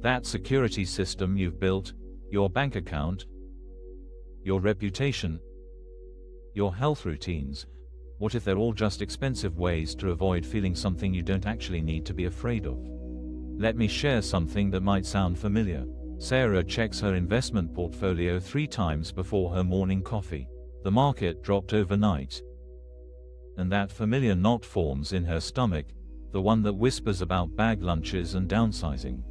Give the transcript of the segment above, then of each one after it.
That security system you've built, your bank account, your reputation, your health routines, what if they're all just expensive ways to avoid feeling something you don't actually need to be afraid of? Let me share something that might sound familiar. Sarah checks her investment portfolio 3 times before her morning coffee. The market dropped overnight. And that familiar knot forms in her stomach, the one that whispers about bag lunches and downsizing.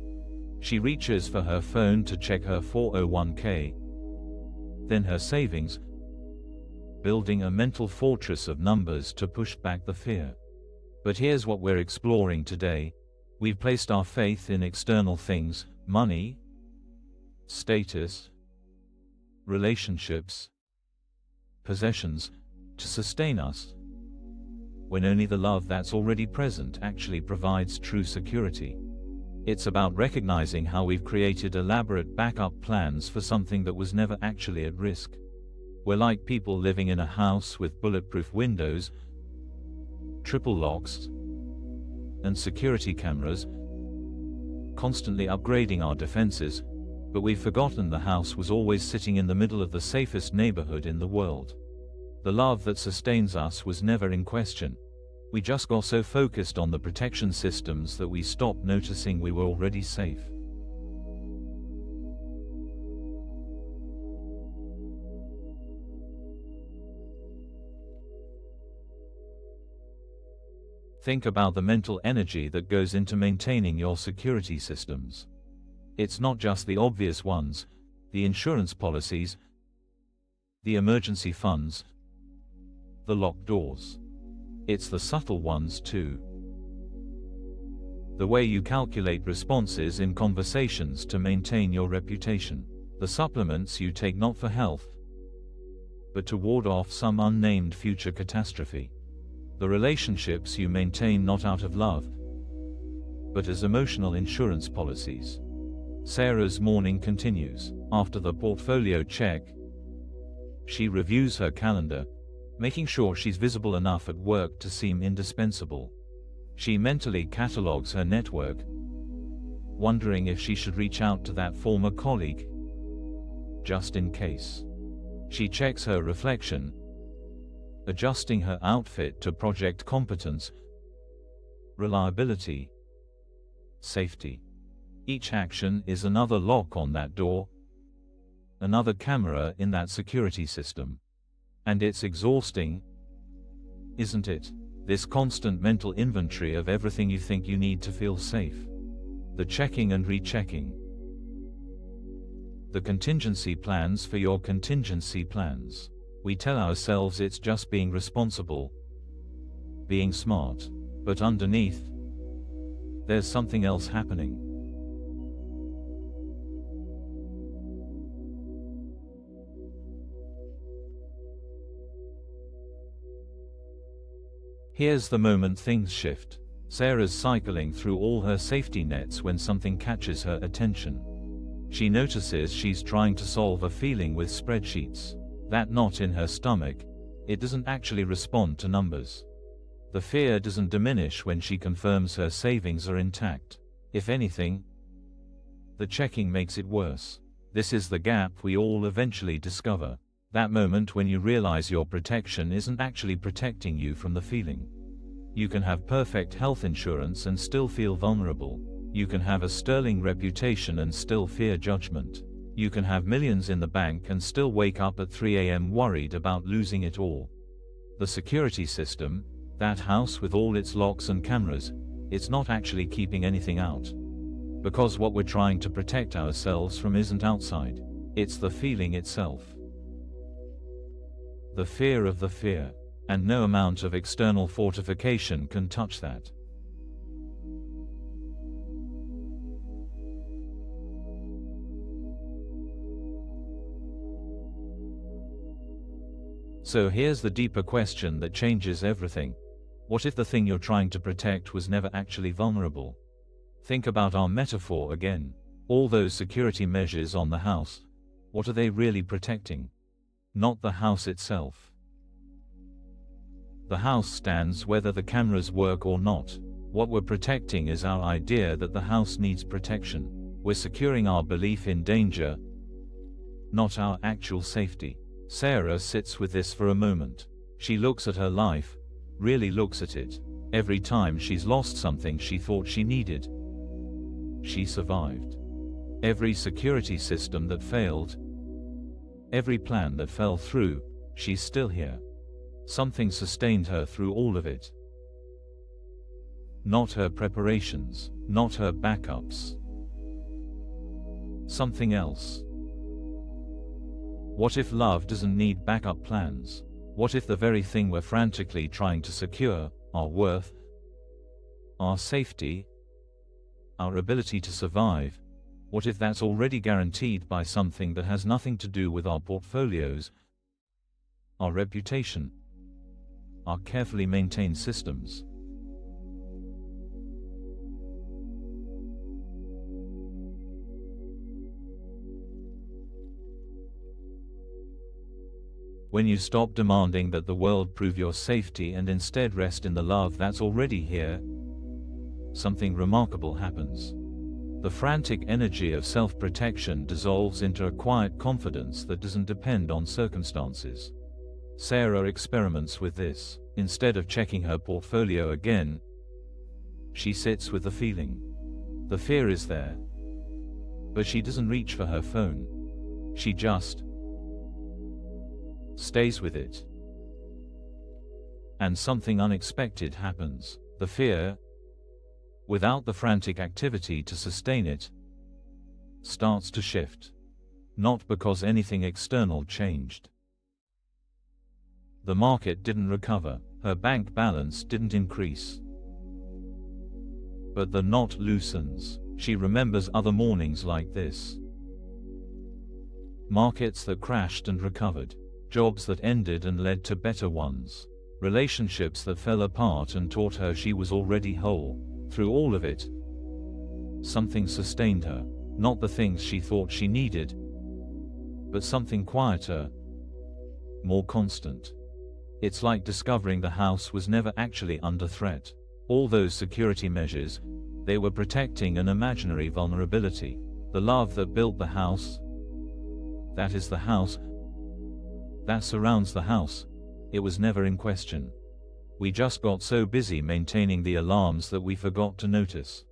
She reaches for her phone to check her 401k, then her savings, building a mental fortress of numbers to push back the fear. But here's what we're exploring today. We've placed our faith in external things, money, status, relationships, possessions, to sustain us, when only the love that's already present actually provides true security. It's about recognizing how we've created elaborate backup plans for something that was never actually at risk. We're like people living in a house with bulletproof windows, triple locks, and security cameras, constantly upgrading our defenses, but we've forgotten the house was always sitting in the middle of the safest neighborhood in the world. The love that sustains us was never in question. We just got so focused on the protection systems that we stopped noticing we were already safe. Think about the mental energy that goes into maintaining your security systems. It's not just the obvious ones, the insurance policies, the emergency funds, the locked doors. It's the subtle ones too. The way you calculate responses in conversations to maintain your reputation. The supplements you take not for health, but to ward off some unnamed future catastrophe. The relationships you maintain not out of love, but as emotional insurance policies. Sarah's morning continues. After the portfolio check, she reviews her calendar, making sure she's visible enough at work to seem indispensable. She mentally catalogs her network, wondering if she should reach out to that former colleague, just in case. She checks her reflection, adjusting her outfit to project competence, reliability, safety. Each action is another lock on that door, another camera in that security system. And it's exhausting, isn't it? This constant mental inventory of everything you think you need to feel safe. The checking and rechecking. The contingency plans for your contingency plans. We tell ourselves it's just being responsible, being smart. But underneath, there's something else happening. Here's the moment things shift. Sarah's cycling through all her safety nets when something catches her attention. She notices she's trying to solve a feeling with spreadsheets. That knot in her stomach, it doesn't actually respond to numbers. The fear doesn't diminish when she confirms her savings are intact. If anything, the checking makes it worse. This is the gap we all eventually discover. That moment when you realize your protection isn't actually protecting you from the feeling. You can have perfect health insurance and still feel vulnerable. You can have a sterling reputation and still fear judgment. You can have millions in the bank and still wake up at 3 a.m. worried about losing it all. The security system, that house with all its locks and cameras, it's not actually keeping anything out. Because what we're trying to protect ourselves from isn't outside. It's the feeling itself. The fear of the fear. And no amount of external fortification can touch that. So here's the deeper question that changes everything. What if the thing you're trying to protect was never actually vulnerable? Think about our metaphor again. All those security measures on the house, what are they really protecting? Not the house itself. The house stands whether the cameras work or not. What we're protecting is our idea that the house needs protection. We're securing our belief in danger, not our actual safety. Sarah sits with this for a moment. She looks at her life, really looks at it. Every time she's lost something she thought she needed, she survived. Every security system that failed, every plan that fell through, she's still here. Something sustained her through all of it. Not her preparations, not her backups. Something else. What if love doesn't need backup plans? What if the very thing we're frantically trying to secure, our worth, our safety, our ability to survive, what if that's already guaranteed by something that has nothing to do with our portfolios, our reputation, our carefully maintained systems? When you stop demanding that the world prove your safety and instead rest in the love that's already here, something remarkable happens. The frantic energy of self-protection dissolves into a quiet confidence that doesn't depend on circumstances. Sarah experiments with this. Instead of checking her portfolio again, she sits with the feeling. The fear is there, but she doesn't reach for her phone. She just stays with it. And something unexpected happens. The fear, without the frantic activity to sustain it, starts to shift. Not because anything external changed. The market didn't recover, her bank balance didn't increase. But the knot loosens. She remembers other mornings like this. Markets that crashed and recovered. Jobs that ended and led to better ones. Relationships that fell apart and taught her she was already whole. Through all of it, something sustained her. Not the things she thought she needed, but something quieter, more constant. It's like discovering the house was never actually under threat. All those security measures, they were protecting an imaginary vulnerability. The love that built the house, that is the house, that surrounds the house, it was never in question. We just got so busy maintaining the alarms that we forgot to notice.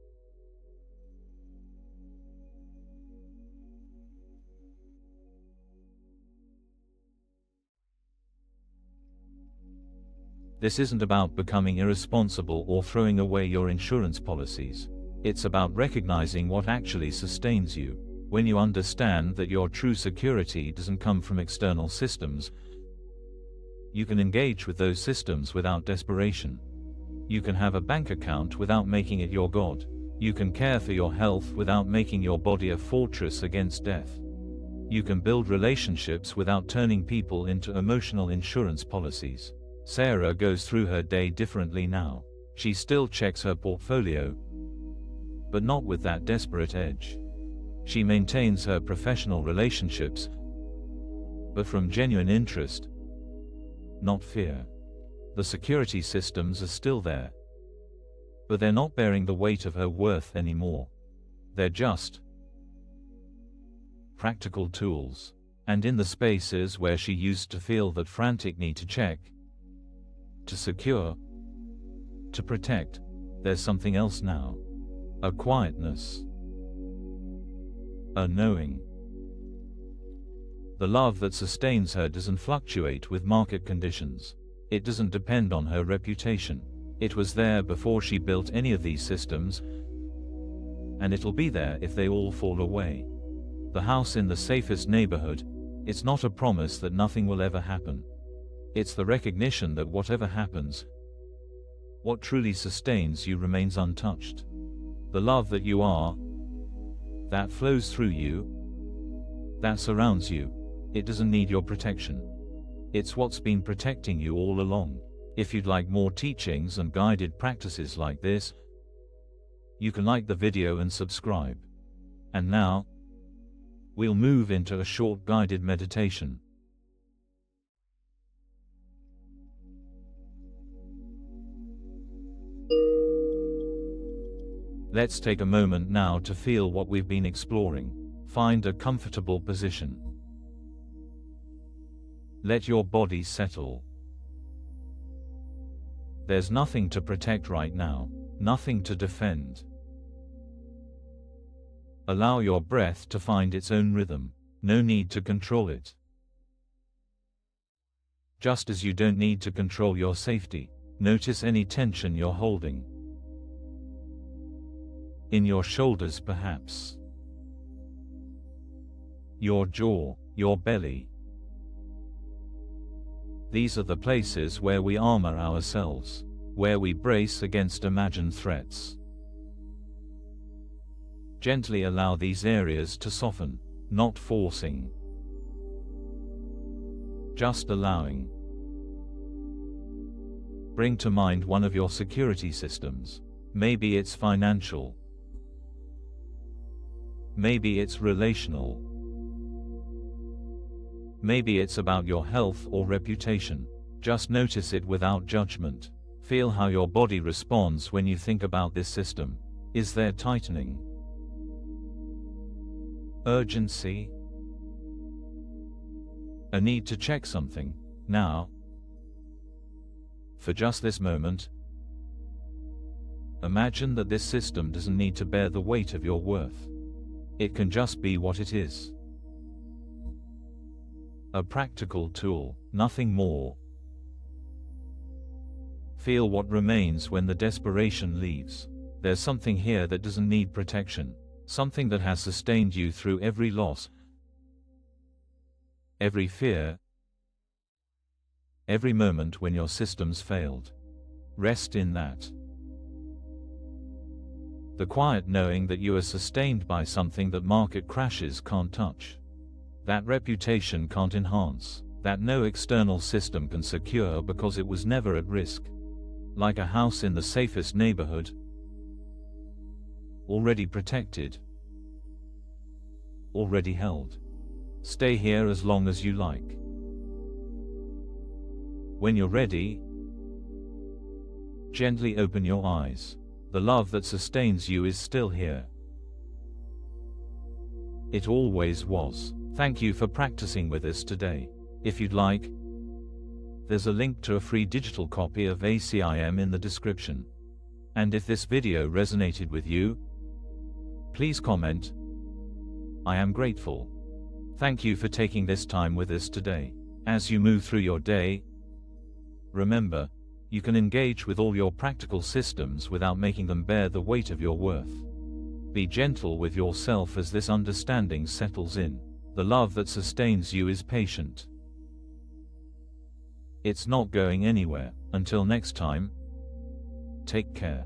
This isn't about becoming irresponsible or throwing away your insurance policies. It's about recognizing what actually sustains you. When you understand that your true security doesn't come from external systems, you can engage with those systems without desperation. You can have a bank account without making it your god. You can care for your health without making your body a fortress against death. You can build relationships without turning people into emotional insurance policies. Sarah goes through her day differently now. She still checks her portfolio, but not with that desperate edge. She maintains her professional relationships, but from genuine interest, not fear. The security systems are still there, but they're not bearing the weight of her worth anymore. They're just practical tools. And in the spaces where she used to feel that frantic need to check, to secure, to protect, there's something else now. A quietness. A knowing. The love that sustains her doesn't fluctuate with market conditions. It doesn't depend on her reputation. It was there before she built any of these systems, and it'll be there if they all fall away. The house in the safest neighborhood, it's not a promise that nothing will ever happen. It's the recognition that whatever happens, what truly sustains you remains untouched. The love that you are, that flows through you, that surrounds you, it doesn't need your protection. It's what's been protecting you all along. If you'd like more teachings and guided practices like this, you can like the video and subscribe. And now, we'll move into a short guided meditation. Let's take a moment now to feel what we've been exploring. Find a comfortable position. Let your body settle. There's nothing to protect right now, nothing to defend. Allow your breath to find its own rhythm. No need to control it. Just as you don't need to control your safety, notice any tension you're holding. In your shoulders perhaps. Your jaw, your belly. These are the places where we armor ourselves, where we brace against imagined threats. Gently allow these areas to soften, not forcing. Just allowing. Bring to mind one of your security systems. Maybe it's financial. Maybe it's relational. Maybe it's about your health or reputation. Just notice it without judgment. Feel how your body responds when you think about this system. Is there tightening? Urgency? A need to check something, now? For just this moment, imagine that this system doesn't need to bear the weight of your worth. It can just be what it is. A practical tool, nothing more. Feel what remains when the desperation leaves. There's something here that doesn't need protection. Something that has sustained you through every loss, every fear, every moment when your systems failed. Rest in that. The quiet knowing that you are sustained by something that market crashes can't touch, that reputation can't enhance, that no external system can secure because it was never at risk. Like a house in the safest neighborhood, already protected, already held. Stay here as long as you like. When you're ready, gently open your eyes. The love that sustains you is still here. It always was. Thank you for practicing with us today. If you'd like, there's a link to a free digital copy of ACIM in the description. And if this video resonated with you, please comment. I am grateful. Thank you for taking this time with us today. As you move through your day, remember, you can engage with all your practical systems without making them bear the weight of your worth. Be gentle with yourself as this understanding settles in. The love that sustains you is patient. It's not going anywhere. Until next time, take care.